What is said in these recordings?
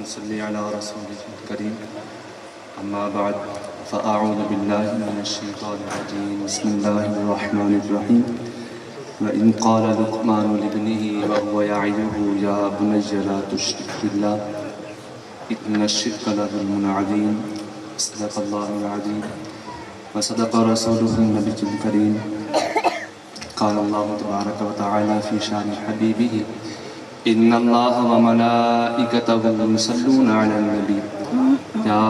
صل على رسولك الكريم أما بعد فأعوذ بالله من الشيطان الرجيم بسم الله الرحمن الرحيم وإن قال لقمان لابنه وهو يعظه يا بني لا تشرك بالله إن الشرك لظلم عظيم صدق الله العظيم وصدق رسوله النبي الكريم قال الله تبارك وتعالى في شان حبيبه إن الله وملائكته يصلون على النبي يا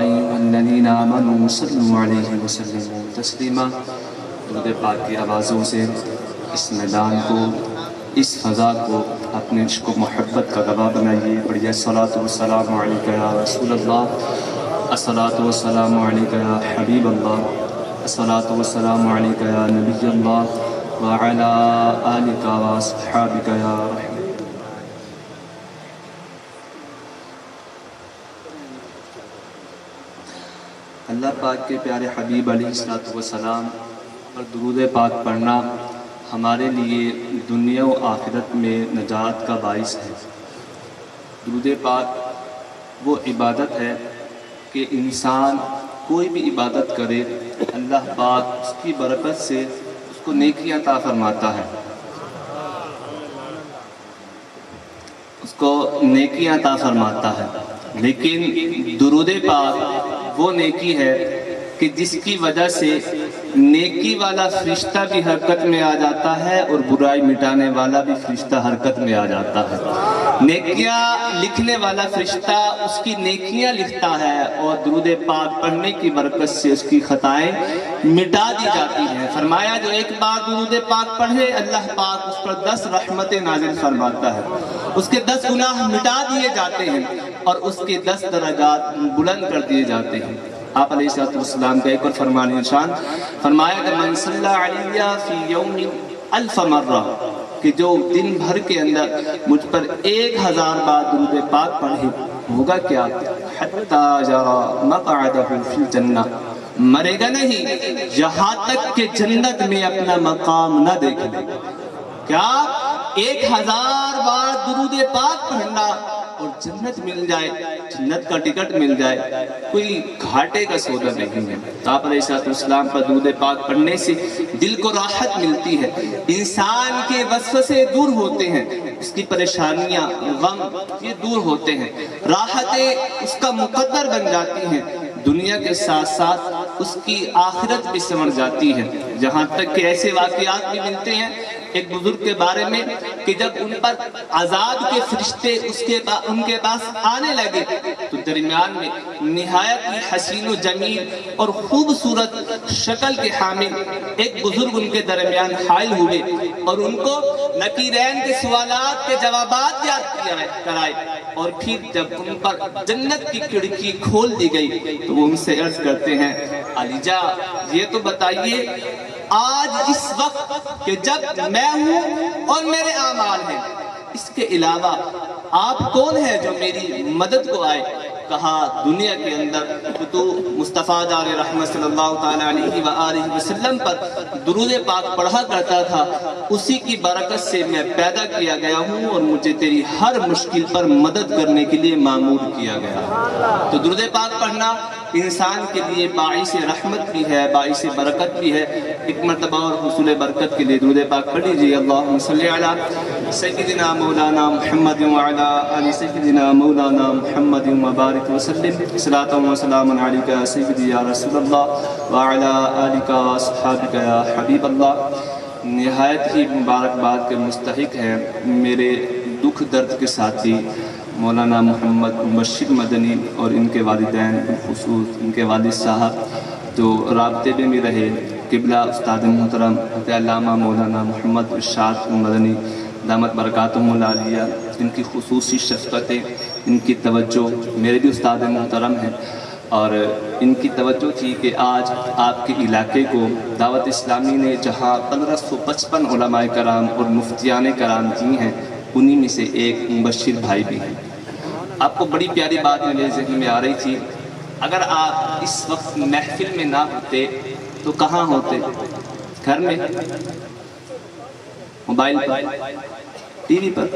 أيها الذين آمنوا صلوا عليه وسلموا تسليما. درود پاک کی آوازوں سے اس میدان کو، اس فضا کو اپنے عشق و محبت کا گواہ بنائیے. پڑھیے الصلاۃ والسلام علیک یا رسول اللہ، الصلاۃ والسلام علیک یا حبیب اللہ، الصلاۃ والسلام علیک یا نبی اللہ وعلی آلک واصحابک یا رحمت. اللہ پاک کے پیارے حبیب علیہ الصلوۃ والسلام پر درود پاک پڑھنا ہمارے لیے دنیا و آخرت میں نجات کا باعث ہے. درود پاک وہ عبادت ہے کہ انسان کوئی بھی عبادت کرے اللہ پاک اس کی برکت سے اس کو نیکیاں عطا فرماتا ہے، اس کو نیکیاں عطا فرماتا ہے. لیکن درود پاک وہ نیکی ہے کہ جس کی وجہ سے نیکی والا فرشتہ بھی حرکت میں آ جاتا ہے اور برائی مٹانے والا بھی فرشتہ حرکت میں آ جاتا ہے. نیکیاں لکھنے والا فرشتہ اس کی نیکیاں لکھتا ہے اور درود پاک پڑھنے کی برکت سے اس کی خطائیں مٹا دی جاتی ہیں. فرمایا جو ایک بار درود پاک پڑھے اللہ پاک اس پر 10 رحمتیں نازل فرماتا ہے، اس کے 10 گناہ مٹا دیے جاتے ہیں اور اس کے 10 درجات بلند کر دیے جاتے ہیں. آپ علیہ السلام کا ایک اور فرمان ارشاد فرمایا کہ من صلی علیہ فی یوم 1000 مرہ، کہ جو دن بھر کے اندر مجھ پر 1000 بار درود پاک پڑھے ہوگا کیا حتی یرا مقعدہ فی الجنہ، مرے گا نہیں یہاں تک کہ جنت میں اپنا مقام نہ دیکھ لے. کیا 1000 بار درود پاک پڑھنا اور جنت مل جائے، جنت کا ٹکٹ مل جائے، کوئی گھاٹے کا سودا نہیں ہے. آپ علیہ السلام پر درود پاک پڑھنے سے دل کو راحت ملتی ہے، انسان کے وسوسے دور ہوتے ہیں، اس کی پریشانیاں غم یہ دور ہوتے ہیں، راحتیں اس کا مقدر بن جاتی ہیں، دنیا کے ساتھ ساتھ اس کی آخرت بھی سنور جاتی ہے. جہاں تک کہ ایسے واقعات بھی ملتے ہیں ایک بزرگ کے بارے میں کہ جب ان پر عذاب کے فرشتے ان کے پاس آنے لگے تو درمیان میں نہایت حسین و جمیل اور خوبصورت شکل کے حامل ایک بزرگ ان کے درمیان حائل ہوئے اور ان کو نکیرین کے سوالات کے جوابات یاد کرائے. اور پھر جب ان پر جنت کی کھڑکی کھول دی گئی تو وہ ان سے عرض کرتے ہیں علی جا یہ تو بتائیے آج اس وقت کہ جب میں ہوں اور میرے اعمال ہیں، اس کے علاوہ آپ کون ہے جو میری مدد کو آئے؟ کہا دنیا کے اندر تو مصطفیٰ جار رحمت صلی اللہ تعالیٰ علیہ وآلہ وسلم پر درود پاک پڑھا کرتا تھا، اسی کی برکت سے میں پیدا کیا گیا ہوں اور مجھے تیری ہر مشکل پر مدد کرنے کے لیے مامور کیا گیا. تو درود پاک پڑھنا انسان کے لیے باعث رحمت بھی ہے، باعث برکت بھی ہے. ایک مرتبہ اور حصول برکت کے لیے درود پاک پڑھ لیجیے. اللہم صلی علی سیدنا مولانا محمد وعلی آل سیدنا مولانا محمد وبارک وسلم. صلاۃ و سلام علیک یا سیدی یا رسول اللہ وعلی آلک واصحابک یا حبیب اللہ. نہایت ہی مبارکباد کے مستحق ہیں میرے دکھ درد کے ساتھی مولانا محمد مبشر مدنی اور ان کے والدین بالخصوص ان کے والد صاحب جو رابطے میں رہے. قبلہ استاد محترم علامہ مولانا محمد ارشاد مدنی دامت برکاتہم العالیہ، ان کی خصوصی شفقتیں، ان کی توجہ میرے بھی استاد محترم ہیں اور ان کی توجہ تھی کہ آج آپ کے علاقے کو دعوت اسلامی نے جہاں 1555 علماء کرام اور مفتیان کرام دی ہیں انہی میں سے ایک مبشر بھائی بھی ہیں. آپ کو بڑی پیاری بات میرے ذہن میں آ رہی تھی، اگر آپ اس وقت محفل میں نہ ہوتے تو کہاں ہوتے؟ گھر میں، موبائل پر، ٹی وی پر.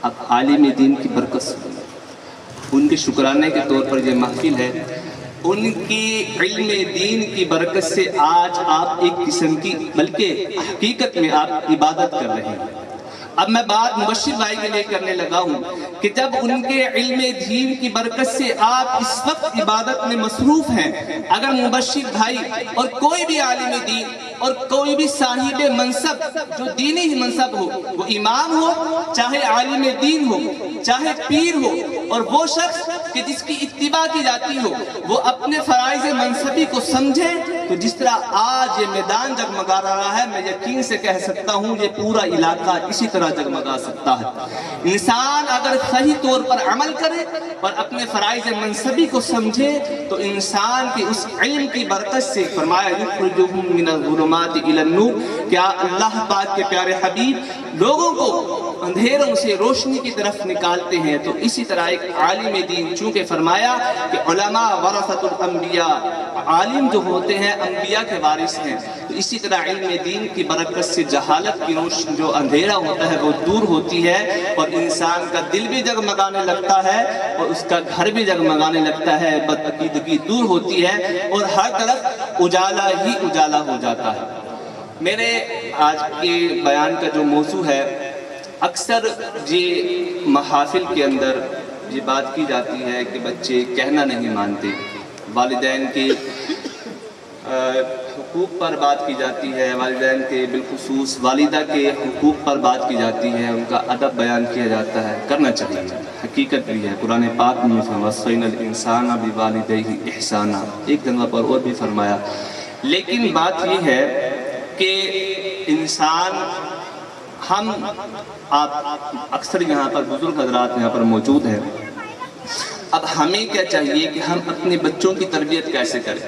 اب عالم دین کی برکت ان کے شکرانے کے طور پر یہ محفل ہے. ان کی علم دین کی برکت سے آج آپ ایک قسم کی بلکہ حقیقت میں آپ عبادت کر رہے ہیں. اب میں بات مبشر بھائی کے لیے کرنے لگا ہوں کہ جب ان کے علم دین کی برکت سے آپ اس وقت عبادت میں مصروف ہیں، اگر مبشر بھائی اور کوئی بھی عالم دین اور کوئی بھی صاحب منصب جو دینی منصب ہو، وہ امام ہو چاہے عالم دین ہو چاہے پیر ہو، اور وہ شخص کہ جس کی اتباع کی جاتی ہو، وہ اپنے فرائض منصبی کو سمجھے تو جس طرح آج یہ میدان جگمگا رہا ہے، میں یقین سے کہہ سکتا ہوں یہ پورا علاقہ اسی طرح جگمگا سکتا ہے. انسان اگر صحیح طور پر عمل کرے اور اپنے فرائض منصبی کو سمجھے تو انسان کی اس علم کی برکت سے فرمایا یخرجہم من الظلمات الی النور، کیا اللہ پاک کے پیارے حبیب لوگوں کو اندھیروں سے روشنی کی طرف نکالتے ہیں. تو اسی طرح ایک عالم دین، چونکہ فرمایا کہ علماء ورثۃ الانبیاء، عالم جو ہوتے ہیں انبیاء کے وارث ہیں، تو اسی طرح علم دین کی برکت سے جہالت کی روشنی، جو اندھیرا ہوتا ہے وہ دور ہوتی ہے، اور انسان کا دل بھی جگمگانے لگتا ہے اور اس کا گھر بھی جگمگانے لگتا ہے، بدعقیدگی دور ہوتی ہے اور ہر طرف اجالا ہی اجالا ہو جاتا ہے. میرے آج کے بیان کا جو موضوع ہے، اکثر یہ محافل کے اندر یہ بات کی جاتی ہے کہ بچے کہنا نہیں مانتے، والدین کے حقوق پر بات کی جاتی ہے، والدین کے بالخصوص والدہ کے حقوق پر بات کی جاتی ہے، ان کا ادب بیان کیا جاتا ہے. کرنا چاہیے، حقیقت بھی ہے. قرآن پاک میں وَوَصَّيْنَا الْإِنسَانَ بِوَالِدَيْهِ إِحْسَانًا ایک جگہ پر اور بھی فرمایا. لیکن بات یہ ہے کہ انسان، ہم آپ اکثر یہاں پر بزرگ حضرات یہاں پر موجود ہیں، اب ہمیں کیا چاہیے کہ ہم اپنے بچوں کی تربیت کیسے کریں.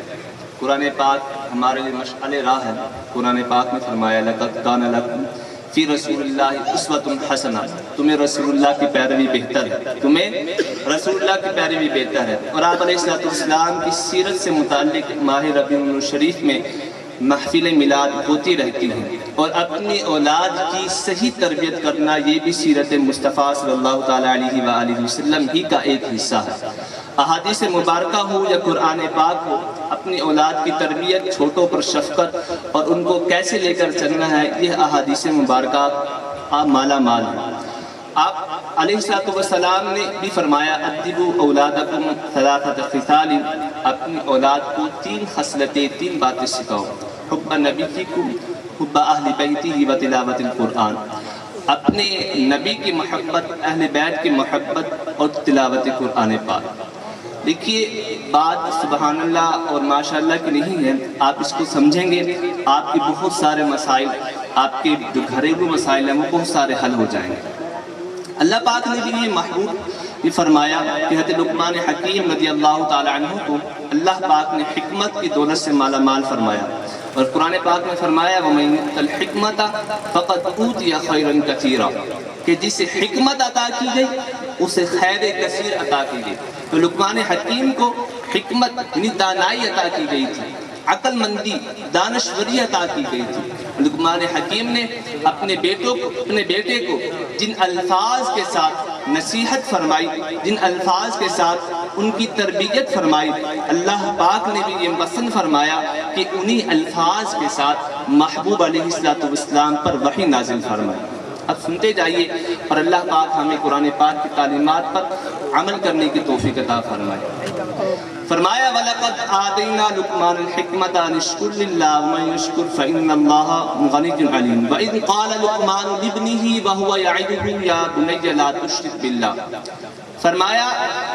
قرآن پاک ہمارے لیے مشعل راہ ہے. قرآن پاک میں فرمایا لَقَدْ كَانَ لَكُمْ فِي رَسُولِ اللَّهِ أُسْوَةٌ حَسَنَةٌ، تمہیں رسول اللہ کی پیروی بہتر ہے، تمہیں رسول اللہ کی پیروی بہتر ہے. اور آپ علیہ السلام کی سیرت سے متعلق ماہ ربیع الشریف میں محفل میلاد ہوتی رہتی ہیں، اور اپنی اولاد کی صحیح تربیت کرنا یہ بھی سیرت مصطفیٰ صلی اللہ تعالیٰ علیہ وآلہ وسلم ہی کا ایک حصہ ہے. احادیث مبارکہ ہو یا قرآن پاک ہو، اپنی اولاد کی تربیت، چھوٹوں پر شفقت اور ان کو کیسے لے کر چلنا ہے، یہ احادیث مبارکہ آپ مالا مال ہیں. آپ علیہ السلام نے بھی فرمایا ادبوا اولادکم ثلاثۃ خصال، اپنی اولاد کو 3 خصلتیں، 3 باتیں سکھاؤ. حب نبیکم، حب اہل بیتہ و تلاوت القرآن، اپنے نبی کی محبت، اہل بیت کی محبت اور تلاوت قرآن پاک. دیکھیے بات سبحان اللہ اور ماشاءاللہ کی نہیں ہے، آپ اس کو سمجھیں گے آپ کے بہت سارے مسائل، آپ کے جو گھریلو مسائل ہیں وہ بہت سارے حل ہو جائیں گے. اللہ پاک نے بھی یہ محبوب یہ فرمایا کہ حضرت لقمان حکیم رضی اللہ تعالی عنہ کو اللہ پاک نے حکمت کی دولت سے مالا مال فرمایا، اور قرآن پاک میں فرمایا وَمَن يُؤْتَ الْحِكْمَةَ فَقَدْ أُوتِيَ خَيْرًا كَثِيرًا، کہ جسے حکمت عطا کی گئی اسے خیر کثیر عطا کی گئی. تو لقمان حکیم کو حکمت یعنی دانائی عطا کی گئی تھی، عقل مندی، دانشوری عطا کی گئی تھی. لقمان حکیم نے اپنے بیٹے کو جن الفاظ کے ساتھ نصیحت فرمائی، جن الفاظ کے ساتھ ان کی تربیت فرمائی، اللہ پاک نے بھی یہ پسند فرمایا کہ انہی الفاظ کے ساتھ محبوب علیہ السلام پر وحی نازل فرمائی. اب سنتے جائیے اور اللہ پاک ہمیں قرآن پاک کی تعلیمات پر عمل کرنے کی توفیق عطا فرمائے. فرمایا وَلَقَدْ آتَيْنَا لُقْمَانَ الْحِكْمَةَ أَنِ اشْكُرْ لِلَّهِ وَمَن يَشْكُرْ فَإِنَّ اللَّهَ غَنِيٌّ حَلِيمٌ وَإِذْ قَالَ لُقْمَانُ لِابْنِهِ وَهُوَ يَعِظُهُ يَا بُنَيَّ لَا تُشْرِكْ بِاللَّهِ. فرمایا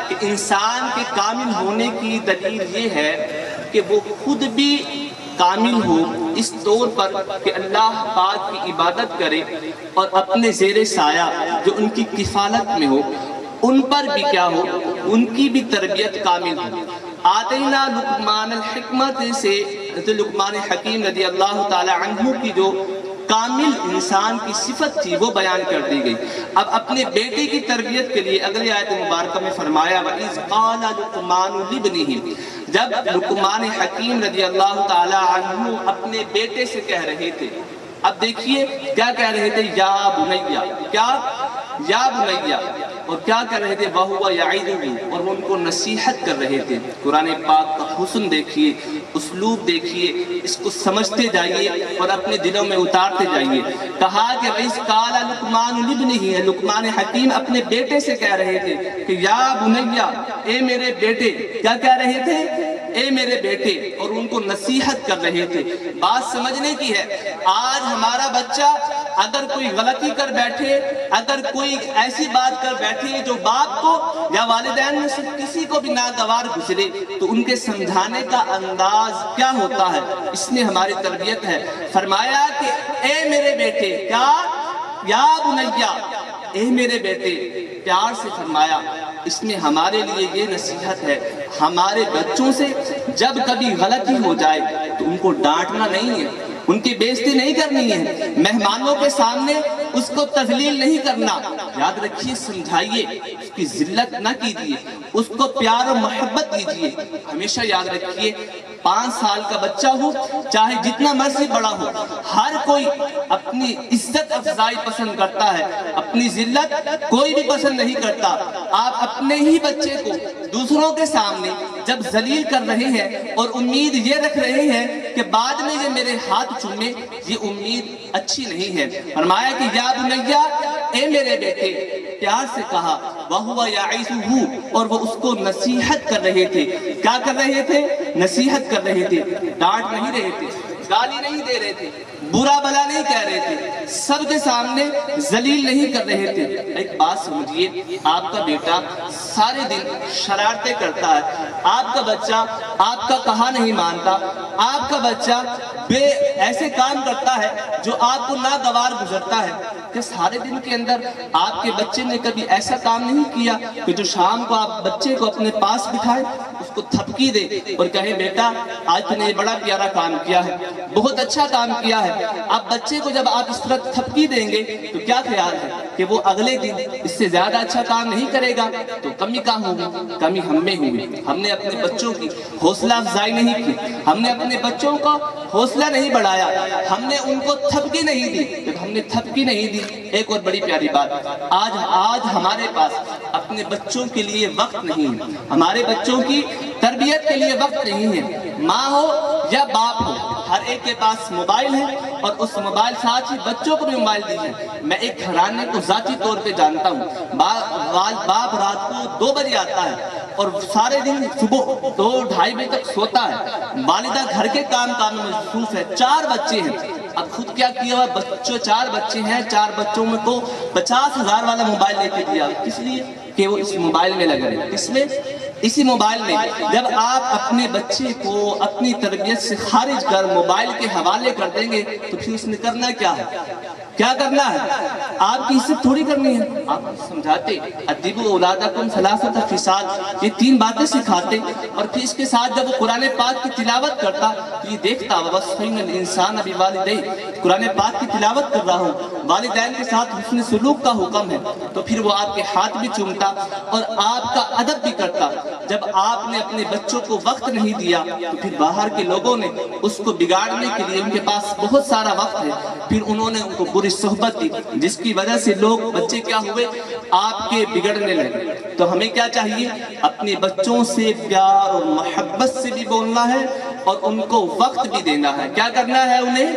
کہ انسان کے کامل ہونے کی دلیل یہ ہے کہ وہ خود بھی کامل ہو اس طور پر کہ اللہ پاک کی عبادت کرے اور اپنے زیر سایہ جو ان کی کفالت میں ہو ان پر بھی کیا ہو، ان کی بھی تربیت کامل ہو. آتینا لقمان الحکمت سے لقمان حکیم رضی اللہ تعالی عنہ کی جو کامل انسان کی صفت تھی وہ بیان کر دی گئی. اب اپنے بیٹے کی تربیت کے لیے اگلی آیت مبارکہ میں فرمایا وَإِذْ قَالَ لُقْمَانُ لِابْنِهِ، جب لقمان حکیم رضی اللہ تعالی عنہ اپنے بیٹے سے کہہ رہے تھے. اب دیکھیے کیا کہہ رہے تھے، یا بنیا، کیا یا بنیا، اور کیا کر رہے تھے؟ وَهُوَ يَعِظُهُ، اور وہ ان کو نصیحت کر رہے تھے۔ قرآن پاک کا حسن دیکھیے، اسلوب دیکھیے، اس کو سمجھتے جائیے اور اپنے دلوں میں اتارتے جائیے۔ کہا کہ وَإِذْ قَالَ لُقْمَانُ لِابْنِهِ، لقمان حکیم اپنے بیٹے سے کہہ رہے تھے کہ یا بنیا، اے میرے بیٹے۔ کیا کہہ رہے تھے؟ اے میرے بیٹے، اور ان کو نصیحت کر رہے تھے۔ بات سمجھنے کی ہے، آج ہمارا بچہ اگر کوئی غلطی کر بیٹھے، اگر کوئی ایسی بات کر بیٹھے جو باپ کو یا والدین میں سے کسی کو بھی ناگوار گزرے، تو ان کے سمجھانے کا انداز کیا ہوتا ہے، اس میں ہماری تربیت ہے۔ فرمایا کہ اے میرے بیٹے، کیا؟ یا بنیا، اے میرے بیٹے، پیار سے فرمایا۔ اس میں ہمارے لیے یہ نصیحت ہے، ہمارے بچوں سے جب کبھی غلطی ہو جائے تو ان کو ڈانٹنا نہیں ہے، ان کی بےزتی نہیں کرنی ہے، مہمانوں کے سامنے اس کو تذلیل نہیں کرنا۔ یاد رکھیے، سمجھائیے، اس کی ذلت نہ کیجیے، اس کو پیار و محبت دیجیے۔ ہمیشہ یاد رکھیے، 5 سال کا بچہ ہو چاہے جتنا مرضی بڑا ہو، ہر کوئی اپنی عزت افزائی پسند کرتا ہے، اپنی ذلت کوئی بھی پسند نہیں کرتا۔ آپ اپنے ہی بچے کو دوسروں کے سامنے جب ذلیل کر رہے ہیں اور امید یہ رکھ رہے ہیں کہ بعد میں یہ میرے ہاتھ چومے، یہ امید اچھی نہیں ہے۔ فرمایا کہ یا بنیا، اے میرے بیٹے، پیار سے کہا۔ وَهُوَ يَعِظُهُ، اور وہ اس کو نصیحت کر رہے تھے۔ کیا کر رہے تھے؟ نصیحت کر رہے تھے، ڈانٹ نہیں رہے تھے، گالی نہیں دے رہے تھے، برا بھلا نہیں کہہ رہے تھے، سب کے سامنے ذلیل نہیں کر رہے تھے۔ ایک بات سمجھیے، آپ کا بیٹا سارے دن شرارتیں کرتا ہے، آپ کا بچہ آپ کا کہا نہیں مانتا، آپ کا بچہ ایسے کام کرتا ہے جو آپ کو ناگوار گزرتا ہے، کہ سارے دن کے اندر آپ کے بچے نے کبھی ایسا کام نہیں کیا کہ جو شام کو آپ بچے کو اپنے پاس بٹھائے، اس کو تھپکی دے اور کہے بیٹا آج تم نے بڑا پیارا کام کیا ہے، بہت اچھا کام کیا ہے۔ اب بچے کو جب آپ اس طرح تھپکی دیں گے تو کیا خیال ہے کہ وہ اگلے دن اس سے زیادہ اچھا کام نہیں کرے گا؟ تو کمی کہاں ہوگی؟ کمی ہم میں ہوگی۔ ہم نے اپنے بچوں کی حوصلہ افزائی نہیں کی، ہم نے اپنے بچوں کا حوصلہ نہیں بڑھایا، ہم نے ان کو تھپکی نہیں دی۔ جب ہم نے تھپکی نہیں دی، ایک اور بڑی پیاری بات، آج ہمارے پاس اپنے بچوں کے لیے وقت نہیں ہے، ہمارے بچوں کی تربیت کے لیے وقت نہیں ہے۔ ماں ہو یا باپ ہو، ہر ایک کے پاس موبائل ہے، اور اس موبائل ساتھ ہی بچوں کو بھی موبائل دی ہے۔ میں ایک گھرانے کو ذاتی طور پہ جانتا ہوں، باپ رات کو 2 بجے آتا ہے اور سارے دن صبح 2-2:30 بجے تک سوتا ہے، والدہ گھر کے کام میں مصروف ہے، 4 بچے ہیں۔ اب خود کیا کیا ہوا، بچوں 4 بچے ہیں، 4 بچوں میں کو 50,000 والا موبائل لے کے دیا، کس لیے؟ کہ وہ اس موبائل میں لگ رہے۔ کس میں؟ اسی موبائل میں۔ جب آپ اپنے بچے کو اپنی تربیت سے خارج کر موبائل کے حوالے کر دیں گے تو پھر اس نے کرنا کیا ہے؟ کیا کرنا ہے؟ آپ کی عزت تھوڑی کرنی ہے۔ آپ سمجھاتے ادبوا اولادکم 3 خصال، یہ 3 باتیں سکھاتے، اور پھر اس کے ساتھ جب وہ قرآن پاک کی تلاوت کرتا تو یہ دیکھتا وَوَصَّيْنَا الْإِنسَانَ بِوَالِدَيْهِ، قرآن پاک کی تلاوت کر رہا ہوں، والدین کے ساتھ حسن سلوک کا حکم ہے، تو پھر وہ آپ کے ہاتھ بھی چومتا اور آپ کا ادب بھی کرتا۔ جب آپ نے اپنے بچوں کو وقت نہیں دیا تو پھر باہر کے لوگوں نے اس کو بگاڑنے کے لیے، ان کے پاس بہت سارا وقت ہے، پھر انہوں نے ان کو بری صحبت دی، جس کی وجہ سے بچے کیا ہوئے؟ آپ کے بگڑنے لگے۔ تو ہمیں کیا چاہیے؟ اپنے بچوں سے پیار اور محبت سے بھی بولنا ہے اور ان کو وقت بھی دینا ہے۔ کیا کرنا ہے؟ انہیں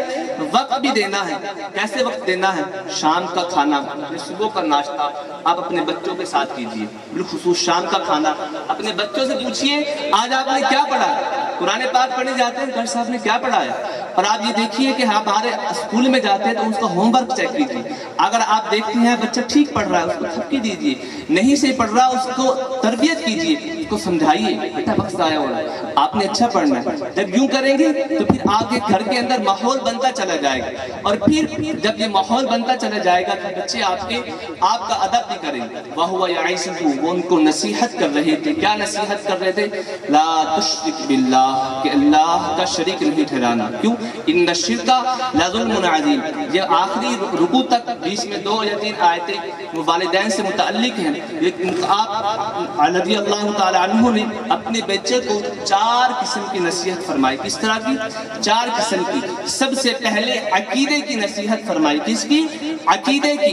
وقت بھی دینا ہے۔ کیسے وقت دینا ہے؟ شام کا کھانا، صبح کا ناشتہ آپ اپنے بچوں کے ساتھ کیجئے، بالخصوص شام کا کھانا اپنے بچوں سے پوچھئے آج آپ نے کیا پڑھا ہے؟ قرآن پاک پڑھنے جاتے ہیں، گھر صاحب نے کیا پڑھا ہے؟ اور آپ یہ دیکھیے کہ ہمارے اسکول میں جاتے ہیں تو اس کا ہوم ورک چیک کیجیے، اگر آپ دیکھتے ہیں بچہ ٹھیک پڑھ رہا ہے اس کو تھپکی دیجیے، نہیں سے پڑھ رہا اس کو تربیت کیجیے، اس کو سمجھائیے بیٹا وقت ضائع ہو رہا ہے، آپ نے اچھا پڑھنا ہے۔ جب یوں کریں گے تو پھر آپ کے گھر کے اندر ماحول بنتا چلا جائے گا، اور پھر جب یہ ماحول بنتا چلا جائے گا تو بچے آپ کا ادب بھی کریں گے۔ وَهُوَ يَعِظُهُ، وہ ان کو نصیحت کر رہے تھے۔ کیا نصیحت کر رہے تھے؟ لا تشرک باللہ، کہ اللہ کا شریک نہیں ٹھہرانا۔ کیوں؟ ان الشرک لظلم عظیم. یہ آخری رکوع تک بیچ میں 2 یا 3 آیتیں والدین سے متعلق ہیں. آپ رضی اللہ تعالی عنہ نے اپنے بچے کو 4 قسم کی نصیحت فرمائی. کس طرح کی؟ 4 قسم کی. سب سے پہلے عقیدے کی نصیحت فرمائی. کس کی؟ عقیدے کی.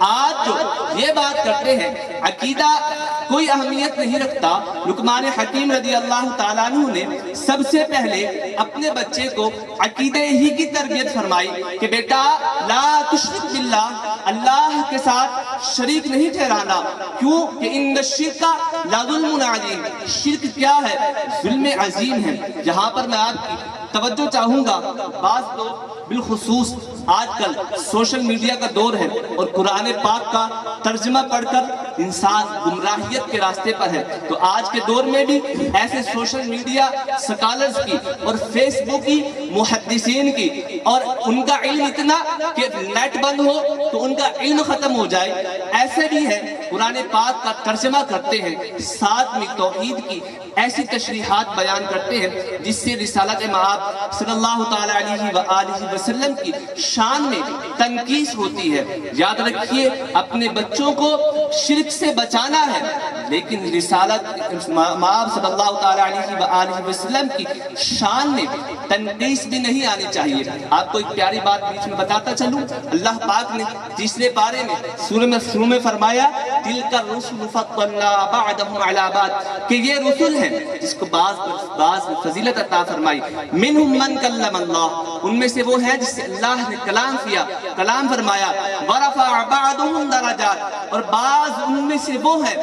آج جو یہ بات کرتے ہیں عقیدہ کوئی اہمیت نہیں رکھتا. لقمان حکیم رضی اللہ تعالیٰ عنہ نے سب سے پہلے اپنے بچے کو عقیدے ہی کی تربیت فرمائی کہ بیٹا لا تشرک باللہ، اللہ کے ساتھ شریک نہیں ٹھہرانا. کیوں کہ ان الشرک لظلم عظیم، شرک کیا ہے؟ ظلم عظیم ہے. یہاں پر میں آپ کی توجہ چاہوں گا. بعض لوگ بالخصوص آج کل سوشل میڈیا کا دور ہے اور قرآن پاک کا ترجمہ پڑھ کر انسان گمراہیت کے راستے پر ہے. تو آج کے دور میں بھی ایسے سوشل میڈیا سکالرز کی اور فیس بک کی محدثین کی اور ان کا علم اتنا کہ نیٹ بند ہو تو ان کا علم ختم ہو جائے، ایسے بھی ہے قرآن پاک کا ترجمہ کرتے ہیں، ساتھ میں توحید کی ایسی تشریحات بیان کرتے ہیں جس سے رسالت مآب صلی اللہ تعالی علیہ وآلہ وسلم کی شان میں تنقیص ہوتی ہے. یاد رکھیے اپنے بچوں کو شرک سے بچانا ہے، لیکن رسالت مآب صلی اللہ تعالی علیہ وآلہ وسلم کی شان میں تنقیص بھی نہیں آنی چاہیے. آپ کو ایک پیاری بات بیچ میں بتاتا چلوں. اللہ پاک نے تیسرے پارے میں سورہ میں فرمایا تِلْكَ الرُّسُلُ فَضَّلْنَا بَعْضَهُمْ عَلَىٰ بَعْضٍ کہ یہ رسول ہیں جس کو بعض فضیلت عطا فرمائی. مِنْهُمْ مَنْ كَلَّمَ اللَّهُ ان میں سے وہ ہے جس سے اللہ نے کلام کیا، کلام فرمایا. وَرَفَعَ بَعْضُهُمْ دَرَجَاتٍ اور بعض ان میں سے وہ ہے،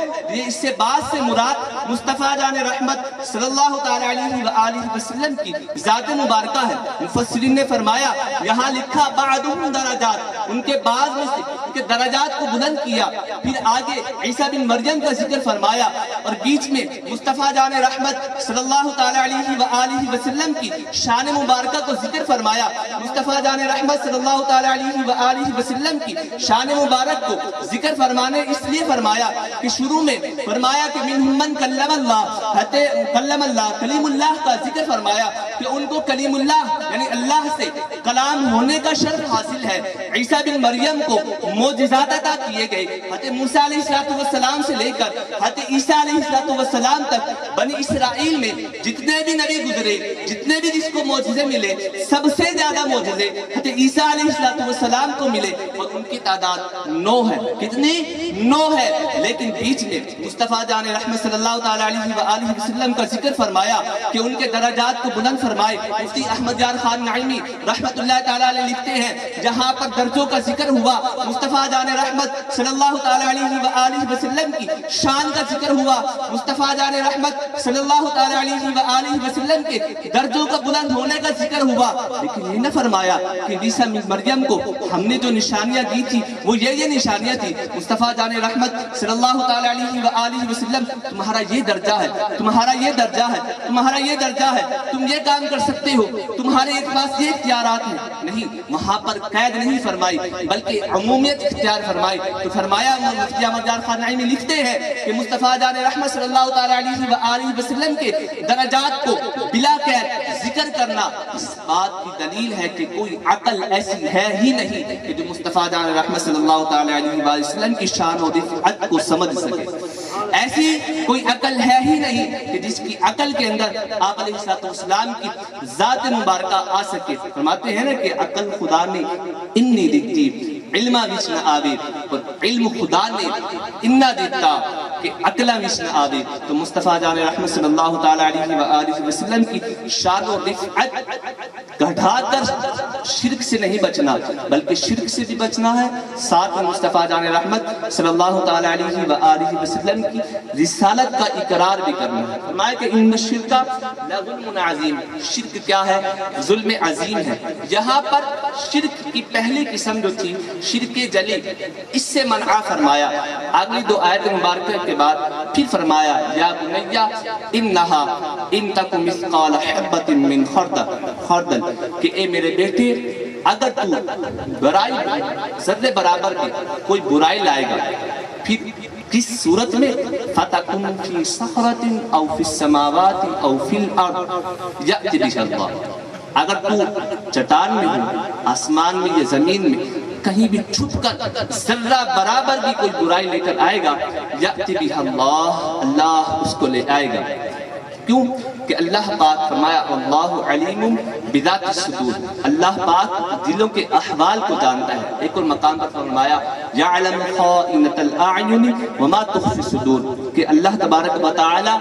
اس سے بعض سے مراد مصطفیٰ جان رحمت صلی اللہ تعالی علیہ وآلہ وسلم کی ذات مبارکہ ہے. مفسرین نے فرمایا یہاں لکھا بعضهم درجات، ان کے بعض میں سے ان کے درجات کو بلند کیا. پھر آگے عیسیٰ بن مریم کا ذکر فرمایا اور بیچ میں مصطفیٰ جان رحمت صلی اللہ تعالی علیہ وآلہ وسلم کی شان مبارکہ کو ذکر فرمایا. مصطفیٰ جان رحمت صلی اللہ تعالی علیہ وآلہ وسلم کی شان مبارک کو ذکر فرمانے اس لیے فرمایا کہ شروع میں فرمایا کہ منہم من کلم اللہ، کلیم اللہ کا ذکر فرمایا کہ ان کو کلیم اللہ یعنی اللہ سے کلام ہونے کا شرف حاصل ہے. عیسیٰ بن مریم کو معجزات عطا کیے گئے. حضرت موسیٰ علیہ السلام سے لے کر حضرت عیسیٰ علیہ السلام تک بنی اسرائیل میں جتنے بھی نبی گزرے، جتنے بھی جس کو معجزے ملے، سب سے زیادہ معجزے حضرت عیسیٰ علیہ السلام کو ملے اور ان کی تعداد 9 ہے. کتنی؟ 9 ہے. لیکن بیچ میں مصطفیٰ جان رحمت صلی اللہ تعالی علیہ وآلہ وسلم کا ذکر فرمایا کہ ان کے درجات کو بلند فرمائے. مفتی احمد یار خان نعیمی رحمت اللہ تعالی علیہ لکھتے ہیں جہاں پر درجوں کا ذکر ہوا، مصطفیٰ جان رحمت صلی اللہ تعالی علیہ وآلہ وسلم کی شان کا ذکر ہوا، مصطفیٰ جان رحمت صلی اللہ تعالی علیہ وآلہ وسلم کے درجوں کا بلند ہونے کا ذکر ہوا، لیکن یہ نہ فرمایا کہ عیسیٰ مریم کو ہم نے جو نشانیاں دی تھی وہ یہ نشانیاں تھی. مصطفیٰ جان رحمت صلی اللہ تعالی علیہ وآلہ وسلم تمہارا یہ درجہ ہے، تمہارا یہ درجہ ہے، تمہارا یہ درجہ ہے، تم یہ کام کر سکتے ہو، تمہارے پاس یہ اختیارات ہیں. نہیں، وہاں پر قید نہیں فرمائی بلکہ عمومیت اختیار فرمائی. تو فرمایا مفتی احمد یار خان نعیمی لکھتے ہیں کہ مصطفیٰ جان رحمت صلی اللہ تعالی علیہ وآلہ وسلم کے درجات کو بلا قید ذکر کرنا اس بات کی دلیل ہے کہ کوئی عقل ایسی ہے ہی نہیں کہ جو مصطفیٰ جان رحمت صلی اللہ تعالی علیہ وآلہ وسلم کی شان و رفعت کو سمجھ سکے. ایسی کوئی عقل ہے ہی نہیں کہ جس کی عقل کے اندر آپ علیہ السلام کی ذات مبارکہ آ سکے. فرماتے ہیں نا کہ عقل خدا نے انی دیتی علمہ وچ نہ آوے اور علم خدا نے انہ دیتا کہ عقلہ وچ نہ آوے. تو مصطفیٰ جان رحمت صلی اللہ تعالی علیہ وآلہ وسلم کی شان و رفعت گھٹا کر شرک سے نہیں بچنا بلکہ شرک سے بھی بچنا ہے. ساتھ میں مصطفیٰ جان رحمت صلی اللہ تعالی علیہ وآلہ وسلم کی رسالت کا اقرار بھی کرنا ہے. فرمایا کہ ان الشرک لظلم عظیم، شرک کیا ہے؟ ظلم عظیم ہے. یہاں پر شرک کی پہلی قسم جو تھی شرک جلی، اس سے منع فرمایا. اگلی 2 آیت مبارکہ کے بعد پھر فرمایا یا بنیا انہا ان تک مثقال حبۃ من خردل کہ اے میرے بیٹے اگر تو برائی ذرے برابر کی کوئی برائی لائے گا پھر کس صورت میں فَتَكُنْ فِي صَخْرَةٍ أَوْ فِي السَّمَاوَاتِ أَوْ فِي الْأَرْضِ يَأْتِ بِهَا اللَّهُ اگر تو چٹان میں ہو، آسمان میں یا زمین میں کہیں بھی چھپ کر ذرہ برابر بھی کوئی برائی لے کر آئے گا، یأتی بہا اللہ اس کو لے آئے گا۔ کیوں کہ اللہ پاک فرمایا واللہ علیم بذات الصدور، اللہ پاک دلوں کے احوال کو جانتا ہے۔ ایک اور مقام پر فرمایا یعلم خائنۃ الاعین وما تخفی الصدور، کہ اللہ تبارک و تعالی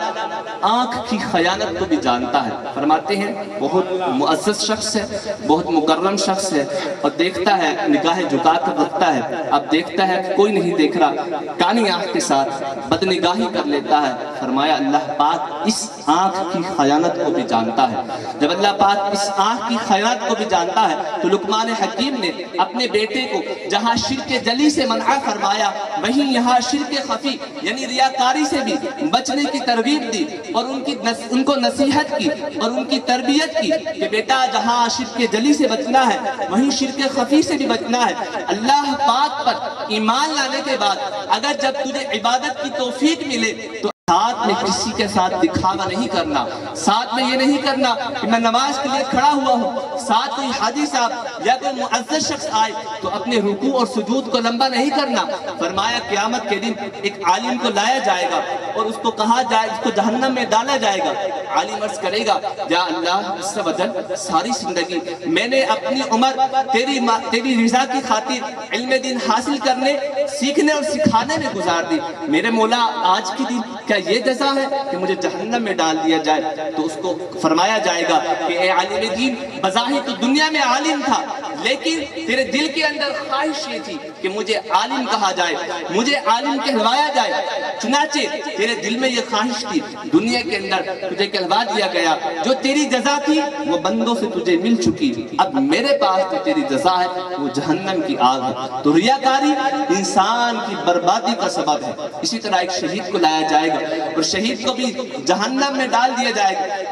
آنکھ کی خیانت کو بھی جانتا ہے۔ فرماتے ہیں بہت معزز شخص ہے، بہت مکرم شخص ہے، اور دیکھتا ہے نگاہ جھکا کر رکھتا ہے، اب دیکھتا ہے کہ کوئی نہیں دیکھ رہا، کانی آنکھ کے ساتھ بدنگاہی کر لیتا ہے۔ فرمایا اللہ پاک اس آنکھ کی خیانت کو بھی جانتا ہے۔ جب اللہ پاک اس آنکھ کی خیانت کو بھی جانتا ہے تو لقمان حکیم نے اپنے بیٹے کو جہاں شرک جلی سے منع فرمایا، وہیں یہاں شرک خفی یعنی ریاکاری سے بھی بچنے کی ترغیب دی، اور ان کو نصیحت کی اور ان کی تربیت کی کہ بیٹا جہاں شرک جلی سے بچنا ہے وہیں شرک خفی سے بھی بچنا ہے۔ اللہ پاک پر ایمان لانے کے بعد اگر جب تجھے عبادت کی توفیق ملے تو ساتھ میں کسی کے ساتھ دکھاوا نہیں کرنا، ساتھ میں یہ نہیں کرنا کہ میں نماز کے لیے کھڑا ہوا ہوں، ساتھ کوئی حاجی صاحب یا کوئی معزز شخص آئے تو اپنے رکوع اور سجود کو لمبا نہیں کرنا۔ فرمایا قیامت کے دن ایک عالم کو لایا جائے گا اور اس کو کہا جائے، اس کو جہنم میں ڈالا جائے گا۔ عالم عرض کرے گا یا اللہ عز و جل ساری زندگی میں نے اپنی عمر تیری رضا کی خاطر علم دین حاصل کرنے، سیکھنے اور سکھانے میں گزار دی، میرے مولا آج کی دن کیا یہ جزا ہے کہ مجھے جہنم میں ڈال دیا جائے؟ تو اس کو فرمایا جائے گا کہ اے عالم دین، بظاہر تو دنیا میں عالم تھا لیکن تیرے دل کے اندر خواہش یہ تھی کہ مجھے عالم کہا جائے، مجھے عالم کہلوایا جائے، چنانچہ تیرے دل میں یہ خواہش تھی، دنیا کے اندر تجھے کہلوا دیا گیا، جو تیری جزا تھی وہ بندوں سے تجھے مل چکی، اب میرے پاس جو تیری جزا ہے وہ جہنم کی آگ ہے۔ تو ریاکاری انسان کی بربادی کا سبب ہے۔ اسی طرح ایک شہید کو لایا جائے گا اور شہید کو بھی جہنم میں ڈال دیا جائے گا،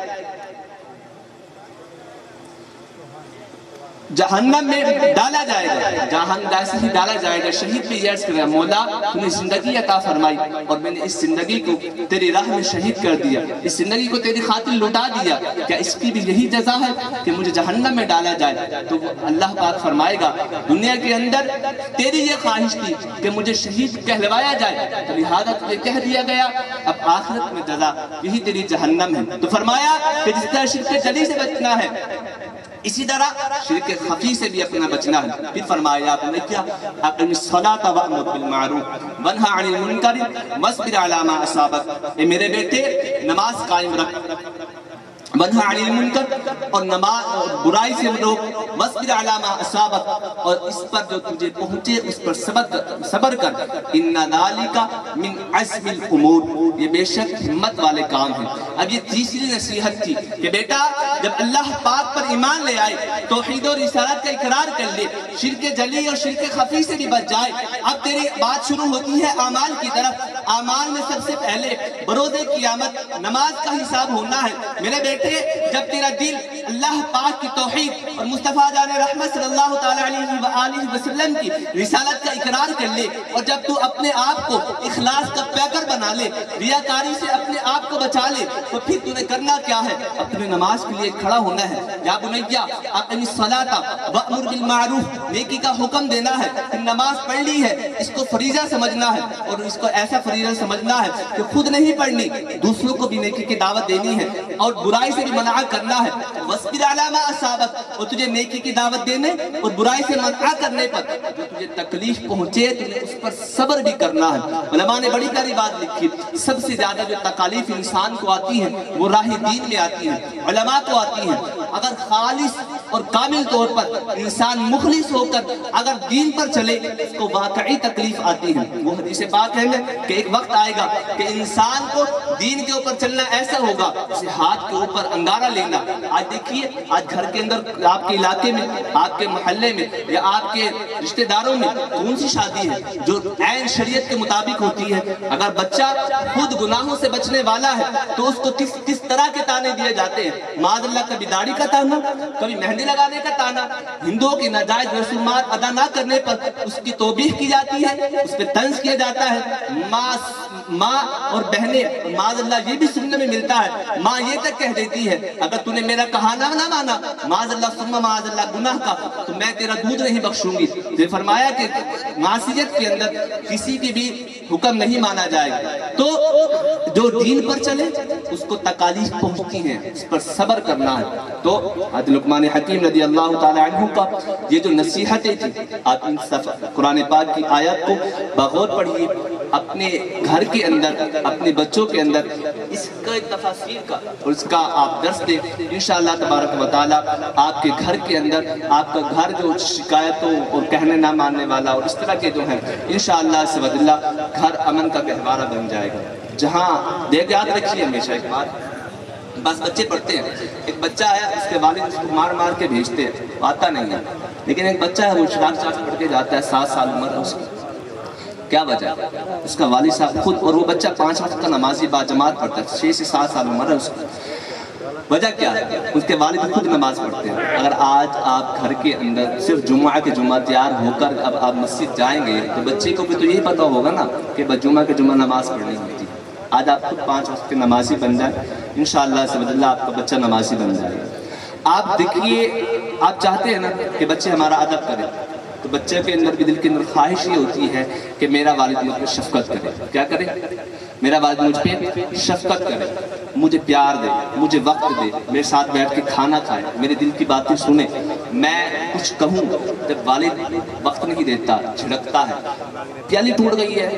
جہنم میں ڈالا جائے گا، جہنم ایسے ہی ڈالا جائے گا۔ شہید بھی یہ عرض کرے گا مولا تو نے زندگی عطا فرمائی اور میں نے اس زندگی کو تیری راہ میں شہید کر دیا، اس زندگی کو تیری خاطر لٹا دیا، کیا اس کی بھی یہی جزا ہے کہ مجھے جہنم میں ڈالا جائے؟ تو اللہ پاک فرمائے گا دنیا کے اندر تیری یہ خواہش تھی کہ مجھے شہید کہلوایا جائے تو لہذا تجھے کہہ دیا گیا، اب آخرت میں جزا یہی تیری جہنم ہے۔ تو فرمایا کہ جس طرح شرک جلی سے بچنا ہے اسی طرح شرک خفی سے بھی اپنا بچنا ہے۔ پھر فرمایا آپ نے کیا اقم الصلاۃ وامر بالمعروف وانہا عن المنکر واصبر علی ما اصابک، اے میرے بیٹے نماز قائم رکھ، وانہا عن المنکر اور نماز برائی سے روک، واصبر علی ما اصابک اور اس پر جو تجھے پہنچے اس پر صبر کر، ان ذالک من عزم الامور، یہ بے شک ہمت والے کام ہیں۔ اب یہ تیسری نصیحت تھی کہ بیٹا جب اللہ پاک پر ایمان لے آئے، توحید و رسالت کا اقرار کر لے، شرک جلی اور شرک خفی سے بھی بچ جائے، اب تیری بات شروع ہوتی ہے اعمال کی طرف۔ اعمال میں سب سے پہلے بروز قیامت نماز کا حساب ہونا ہے۔ میرے بیٹے جب تیرا دل اللہ پاک کی توحید اور مصطفیٰ جان رحمت صلی اللہ تعالیٰ علیہ وآلہ وسلم کی رسالت کا اقرار کر لے اور جب تو اپنے آپ کو اخلاص کا پیکر بنا لے، ریاکاری سے اپنے آپ کو بچا لے، تو پھر تمہیں کرنا کیا ہے؟ اپنے نماز کے لیے کھڑا ہونا ہے۔ یا بنیا اقم الصلاۃ وامر بالمعروف، نیکی کا حکم دینا ہے۔ نماز پڑھ لی ہے اس کو فریضہ سمجھنا ہے اور اس کو ایسا فریضہ سمجھنا ہے کہ خود نہیں پڑھنی، دوسروں کو بھی نیکی کی دعوت دینی ہے اور برائی سے بھی منع کرنا ہے۔ واصبر علی ما اصابک، اور تجھے نیکی کی دعوت دینے اور برائی سے منع کرنے پر جو تجھے تکلیف پہنچے تجھے اس پر صبر بھی کرنا ہے۔ علماء نے بڑی پیاری بات لکھی، سب سے زیادہ جو تکالیف انسان کو آتی ہیں وہ راہ دین میں آتی ہیں، علماء کو آتی ہیں۔ اگر خالص اور کامل طور پر انسان مخلص ہو کر اگر دین پر چلے اس کو واقعی تکلیف آتی ہے۔ وہ حدیث پاک ہے کہ ایک وقت آئے گا کہ انسان کو دین کے اوپر چلنا ایسا ہوگا جسے ہاتھ کے اوپر انگارہ لینا۔ آج دیکھیے آج گھر کے اندر آپ کے علاقے میں، آپ کے محلے میں یا آپ کے رشتہ داروں میں کون سی شادی ہے جو عین شریعت کے مطابق ہوتی ہے؟ اگر بچہ خود گناہوں سے بچنے والا ہے تو اس کو کس طرح کے تانے دیے جاتے ہیں؟ معاذ اللہ کبھی داڑھی کا تانا، کبھی مہندی لگانے کا تانا، ہندوؤں کی ناجائز رسومات ادا نہ کرنے پر اس کی توبیخ کی جاتی ہے، اس پہ طنز کیا جاتا ہے، ماں اور بہنیں معاذ اللہ یہ بھی سننے میں ملتا ہے، ماں یہ تک کہہ دیتی ہے اگر تو نے میرا کہا نہ مانا معاذ اللہ ثم معاذ اللہ گناہ کا، تو میں تیرا دودھ نہیں بخشوں گی۔ تو یہ فرمایا کہ معصیت کے اندر کسی کی بھی حکم نہیں مانا جائے گا۔ تو جو دین پر چلے اس کو تکالیف پہنچتی ہیں، اس پر صبر کرنا ہے۔ تو حضرت لقمان حکیم رضی اللہ تعالی عنہ کا یہ جو نصیحتیں تھی، آپ ان قرآن پاک کی آیات کو بغور پڑھیے، اپنے گھر کے اندر اپنے بچوں کے اندر اس کا تفاسیر کا اور اس کا آپ درس دیں، انشاءاللہ تبارک و تعالیٰ آپ کے گھر کے اندر آپ کا گھر جو شکایتوں اور کہنے نہ ماننے والا اور اس طرح کے جو ہیں انشاءاللہ سے بدلہ گھر امن کا گہوارہ بن جائے گا۔ جہاں دیکھ یاد رکھیے ہمیشہ ایک بات، بس بچے پڑھتے ہیں، ایک بچہ ہے اس کے والد اس کو مار مار کے بھیجتے ہیں، آتا نہیں ہے، لیکن ایک بچہ ہے وہ چراغ چاغ پڑھ کے جاتا ہے، 7 سال عمر ہے اس کی، کیا وجہ ہے؟ اس کا والد صاحب خود، اور وہ بچہ 5 وقت کا نمازی باجماعت پڑھتا ہے، 6 سے 7 سال عمر ہے اس کی، وجہ کیا ہے؟ اس کے والد خود نماز پڑھتے ہیں۔ اگر آج آپ گھر کے اندر صرف جمعہ کے جمعہ تیار ہو کر اب آپ مسجد جائیں گے تو بچے کو بھی تو یہی پتہ ہوگا نا کہ جمعہ کے جمعہ نماز پڑھنی ہوتی ہے۔ آج آپ خود 5 وقت کے نمازی بن جائیں، انشاءاللہ سے بدلہ آپ کا بچہ نمازی بن جائے گا۔ آپ دیکھیے، آپ چاہتے ہیں نا کہ بچے ہمارا ادب کریں، تو بچے کے اندر بھی دل کے اندر خواہش یہ ہوتی ہے کہ میرا والد مجھ پہ شفقت کرے۔ کیا کرے؟ میرا والد مجھ پہ شفقت کرے، مجھے پیار دے، مجھے وقت دے، میرے ساتھ بیٹھ کے کھانا کھائے، میرے دل کی باتیں سنے، میں کچھ کہوں جب والد وقت نہیں دیتا، جھڑکتا ہے، پیالی ٹوٹ گئی ہے،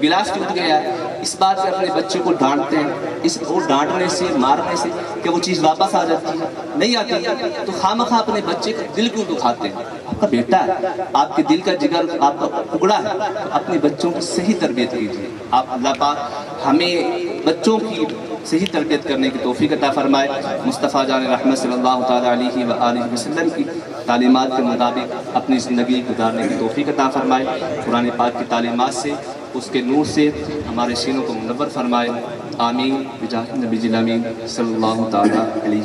گلاس ٹوٹ گیا ہے، اس بات سے اپنے بچے کو ڈانٹتے ہیں، اس کو ڈانٹنے سے مارنے سے کہ وہ چیز واپس آ جاتی ہے، نہیں آتی، تو خواہ اپنے بچے کا دل کیوں دکھاتے ہیں؟ آپ کا بیٹا ہے، آپ کے دل کا جگر آپ کا ٹکڑا ہے، تو اپنے بچوں کی صحیح تربیت کیجیے۔ آپ اللہ پاک ہمیں بچوں کی صحیح تربیت کرنے کی توفیق عطا فرمائے، مصطفیٰ جان رحمت صلی اللہ تعالیٰ علیہ وآلہ وسلم کی تعلیمات کے مطابق اپنی زندگی گزارنے کی توفیق عطا فرمائے، قرآن پاک کی تعلیمات سے اس کے نور سے ہمارے سینوں کو منور فرمائے، آمین بجاہ نبی الامین صلی اللہ تعالیٰ علیہ